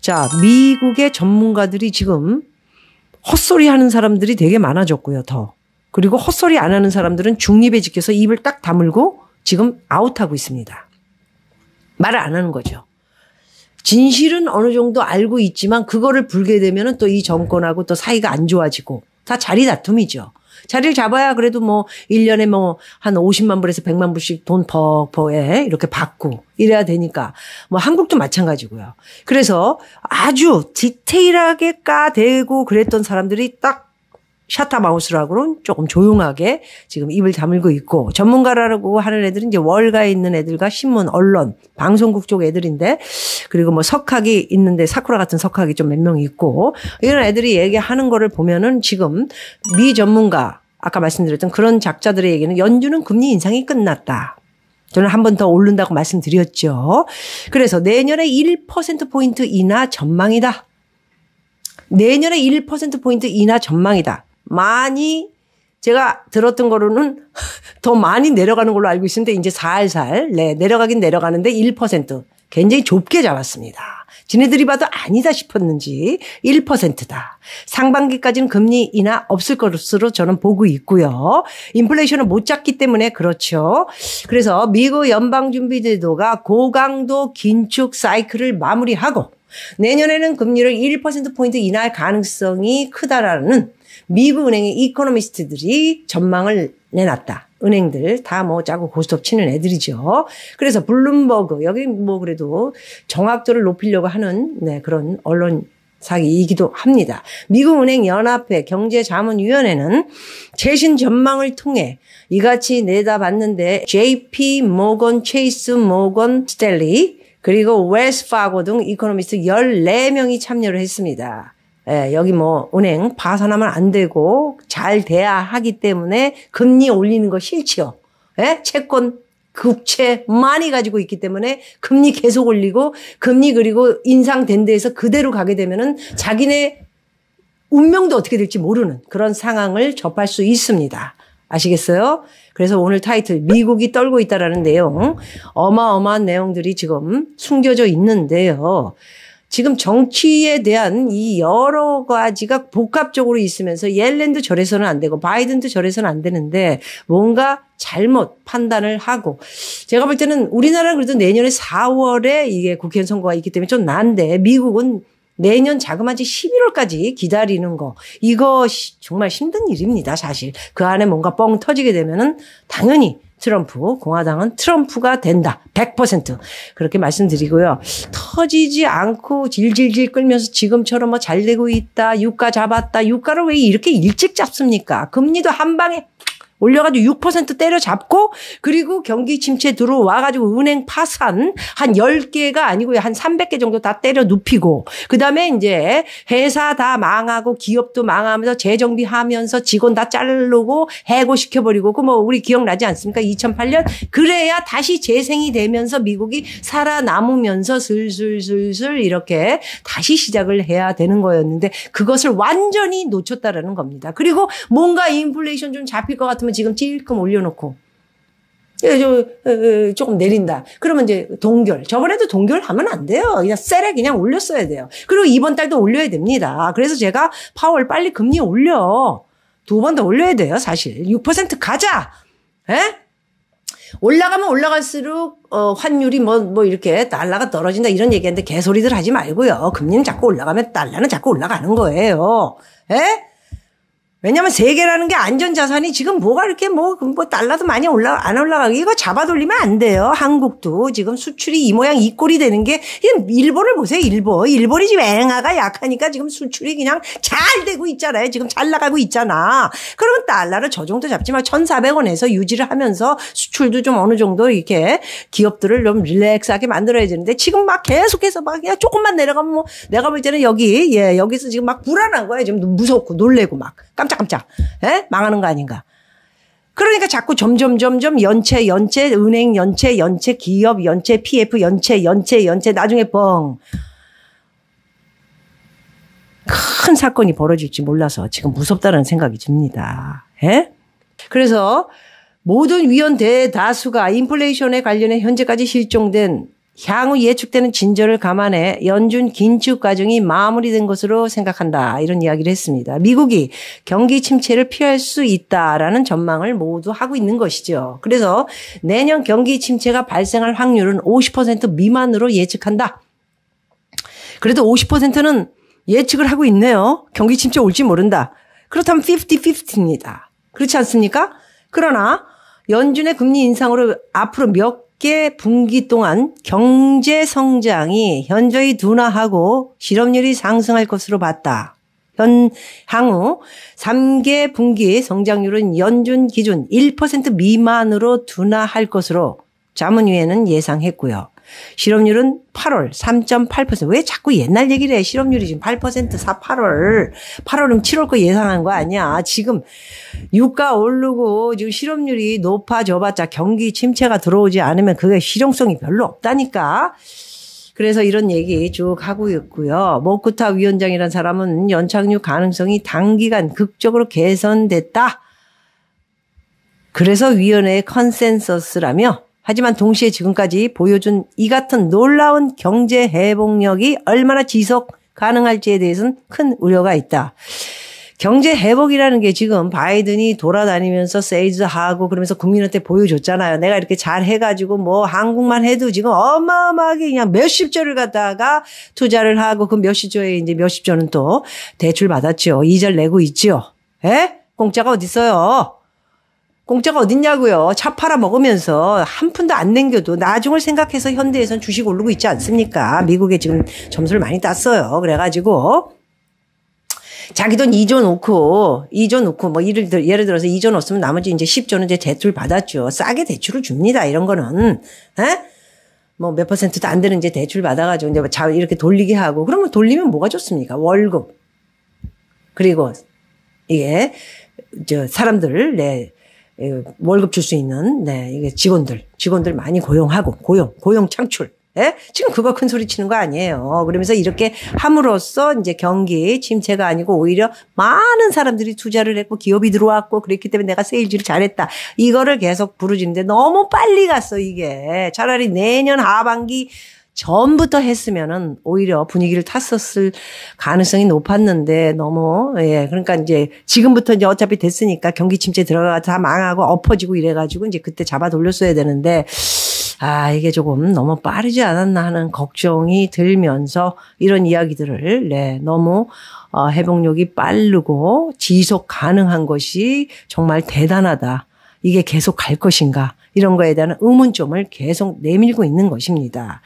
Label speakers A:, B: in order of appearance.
A: 자, 미국의 전문가들이 지금 헛소리 하는 사람들이 되게 많아졌고요, 더. 그리고 헛소리 안 하는 사람들은 중립에 지켜서 입을 딱 다물고 지금 아웃하고 있습니다. 말을 안 하는 거죠. 진실은 어느 정도 알고 있지만 그거를 불게 되면은 또 이 정권하고 또 사이가 안 좋아지고 다 자리 다툼이죠. 자리를 잡아야 그래도 뭐 1년에 뭐 한 50만 불에서 100만 불씩 돈 퍽퍽에 이렇게 받고 이래야 되니까 뭐 한국도 마찬가지고요. 그래서 아주 디테일하게 까대고 그랬던 사람들이 딱 샤타마우스라고는 조금 조용하게 지금 입을 다물고 있고, 전문가라고 하는 애들은 이제 월가에 있는 애들과 신문, 언론, 방송국 쪽 애들인데, 그리고 뭐 석학이 있는데 사쿠라 같은 석학이 좀 몇 명 있고, 이런 애들이 얘기하는 거를 보면은 지금 미 전문가, 아까 말씀드렸던 그런 작자들의 얘기는 연준은 금리 인상이 끝났다. 저는 한 번 더 오른다고 말씀드렸죠. 그래서 내년에 1%포인트 인하 전망이다. 내년에 1%포인트 인하 전망이다. 많이 제가 들었던 거로는 더 많이 내려가는 걸로 알고 있는데 이제 살살 내려가긴 내려가는데 1% 굉장히 좁게 잡았습니다. 지네들이 봐도 아니다 싶었는지 1%다. 상반기까지는 금리 인하 없을 것으로 저는 보고 있고요. 인플레이션을 못 잡기 때문에 그렇죠. 그래서 미국 연방준비제도가 고강도 긴축 사이클을 마무리하고 내년에는 금리를 1%포인트 인하할 가능성이 크다라는 미국 은행의 이코노미스트들이 전망을 내놨다. 은행들 다 뭐 짜고 고스톱 치는 애들이죠. 그래서 블룸버그, 여기 뭐 그래도 정확도를 높이려고 하는 그런 언론사이기도 합니다. 미국은행 연합회 경제자문위원회는 최신 전망을 통해 이같이 내다봤는데 JP 모건, 체이스 모건 스탠리 그리고 웰스파고 등 이코노미스트 14명이 참여를 했습니다. 예, 여기 뭐 은행 파산하면 안 되고 잘 돼야 하기 때문에 금리 올리는 거 싫지요. 예? 채권, 국채 많이 가지고 있기 때문에 금리 계속 올리고 금리 그리고 인상된 데에서 그대로 가게 되면은 자기네 운명도 어떻게 될지 모르는 그런 상황을 접할 수 있습니다. 아시겠어요? 그래서 오늘 타이틀 미국이 떨고 있다라는 내용, 어마어마한 내용들이 지금 숨겨져 있는데요. 지금 정치에 대한 이 여러 가지가 복합적으로 있으면서 옐렌도 저래서는 안 되고 바이든도 저래서는 안 되는데 뭔가 잘못 판단을 하고, 제가 볼 때는 우리나라는 그래도 내년에 4월에 이게 국회의원 선거가 있기 때문에 좀 나은데 미국은 내년 자그마치 11월까지 기다리는 거, 이거 정말 힘든 일입니다, 사실. 그 안에 뭔가 뻥 터지게 되면은 당연히 트럼프, 공화당은 트럼프가 된다. 100%. 그렇게 말씀드리고요. 터지지 않고 질질질 끌면서 지금처럼 뭐 잘 되고 있다. 유가 잡았다. 유가를 왜 이렇게 일찍 잡습니까? 금리도 한 방에 올려가지고 6% 때려잡고, 그리고 경기 침체 들어와가지고 은행 파산 한 10개가 아니고요. 한 300개 정도 다 때려 눕히고, 그 다음에 이제 회사 다 망하고 기업도 망하면서 재정비하면서 직원 다 자르고 해고시켜버리고, 그 뭐 우리 기억나지 않습니까? 2008년. 그래야 다시 재생이 되면서 미국이 살아남으면서 슬슬슬슬 이렇게 다시 시작을 해야 되는 거였는데 그것을 완전히 놓쳤다라는 겁니다. 그리고 뭔가 인플레이션 좀 잡힐 것 같으면 지금 찔끔 올려놓고 조금 내린다. 그러면 이제 동결. 저번에도 동결하면 안 돼요. 그냥 쎄레 그냥 올렸어야 돼요. 그리고 이번 달도 올려야 됩니다. 그래서 제가 파월 빨리 금리 올려. 2번 더 올려야 돼요. 사실 6% 가자. 에? 올라가면 올라갈수록 환율이 뭐 이렇게 달러가 떨어진다 이런 얘기하는데 개소리들 하지 말고요. 금리는 자꾸 올라가면 달러는 자꾸 올라가는 거예요. 에? 왜냐면 세계라는 게 안전자산이 지금 뭐가 이렇게 뭐 달러도 많이 안 올라가고 이거 잡아돌리면 안 돼요. 한국도 지금 수출이 이 모양 이 꼴이 되는 게, 일본을 보세요. 일본이 지금 엔화가 약하니까 지금 수출이 그냥 잘 되고 있잖아요. 지금 잘 나가고 있잖아. 그러면 달러를 저 정도 잡지만 1,400원에서 유지를 하면서 수출도 좀 어느 정도 이렇게 기업들을 좀 릴렉스하게 만들어야 되는데 지금 막 계속해서 막 그냥 조금만 내려가면 뭐 내가 볼 때는 여기서 지금 막 불안한 거예요. 지금 무섭고 놀래고 막 깜짝깜짝. 망하는 거 아닌가. 그러니까 자꾸 점점 연체, 은행 연체, 기업 연체, PF 연체, 나중에 뻥. 큰 사건이 벌어질지 몰라서 지금 무섭다는 생각이 듭니다. 그래서 모든 위원 대다수가 인플레이션에 관련해 현재까지 실종된 향후 예측되는 진전을 감안해 연준 긴축 과정이 마무리된 것으로 생각한다. 이런 이야기를 했습니다. 미국이 경기 침체를 피할 수 있다라는 전망을 모두 하고 있는 것이죠. 그래서 내년 경기 침체가 발생할 확률은 50% 미만으로 예측한다. 그래도 50%는 예측을 하고 있네요. 경기 침체 올지 모른다. 그렇다면 50-50입니다. 그렇지 않습니까? 그러나 연준의 금리 인상으로 앞으로 몇 개 분기 동안 경제 성장이 현저히 둔화하고 실업률이 상승할 것으로 봤다. 향후 3개 분기 성장률은 연준 기준 1% 미만으로 둔화할 것으로 자문위에는 예상했고요. 실업률은 8월 3.8%. 왜 자꾸 옛날 얘기를 해? 실업률이 지금 8%, 8월은 7월 거 예상한 거 아니야. 지금 유가 오르고 지금 실업률이 높아져봤자 경기 침체가 들어오지 않으면 그게 실용성이 별로 없다니까. 그래서 이런 얘기 쭉 하고 있고요. 모쿠타 위원장이라는 사람은 연착륙 가능성이 단기간 극적으로 개선됐다. 그래서 위원회의 컨센서스라며 하지만 동시에 지금까지 보여준 이 같은 놀라운 경제 회복력이 얼마나 지속 가능할지에 대해서는 큰 우려가 있다. 경제 회복이라는 게 지금 바이든이 돌아다니면서 세일즈하고 그러면서 국민한테 보여줬잖아요. 내가 이렇게 잘 해가지고 뭐 한국만 해도 지금 어마어마하게 그냥 몇십 조를 갖다가 투자를 하고 그 몇십 조에 이제 몇십 조는 또 대출 받았죠. 이자를 내고 있죠. 에? 공짜가 어딨어요? 공짜가 어딨냐고요. 차 팔아 먹으면서 한 푼도 안 남겨도 나중을 생각해서 현대에선 주식 오르고 있지 않습니까? 미국에 지금 점수를 많이 땄어요. 그래가지고 자기 돈 2조 놓고 뭐 예를 들어서 2조 넣었으면 나머지 이제 10조는 이제 대출 받았죠. 싸게 대출을 줍니다. 이런 거는. 뭐 몇 퍼센트도 안 되는 이제 대출 받아가지고 이제 이렇게 돌리게 하고 그러면 돌리면 뭐가 좋습니까? 월급. 그리고 이게 사람들 월급 줄 수 있는, 이게 직원들 많이 고용하고, 고용 창출. 예? 지금 그거 큰 소리 치는 거 아니에요. 그러면서 이렇게 함으로써 이제 경기 침체가 아니고 오히려 많은 사람들이 투자를 했고 기업이 들어왔고 그랬기 때문에 내가 세일즈를 잘했다. 이거를 계속 부르짖는데 너무 빨리 갔어, 이게. 차라리 내년 하반기 전부터 했으면은 오히려 분위기를 탔었을 가능성이 높았는데 너무 그러니까 이제 지금부터 이제 어차피 됐으니까 경기 침체 들어가 다 망하고 엎어지고 이래가지고 이제 그때 잡아 돌렸어야 되는데 이게 조금 너무 빠르지 않았나 하는 걱정이 들면서 이런 이야기들을 너무 회복력이 빠르고 지속 가능한 것이 정말 대단하다. 이게 계속 갈 것인가 이런 거에 대한 의문점을 계속 내밀고 있는 것입니다.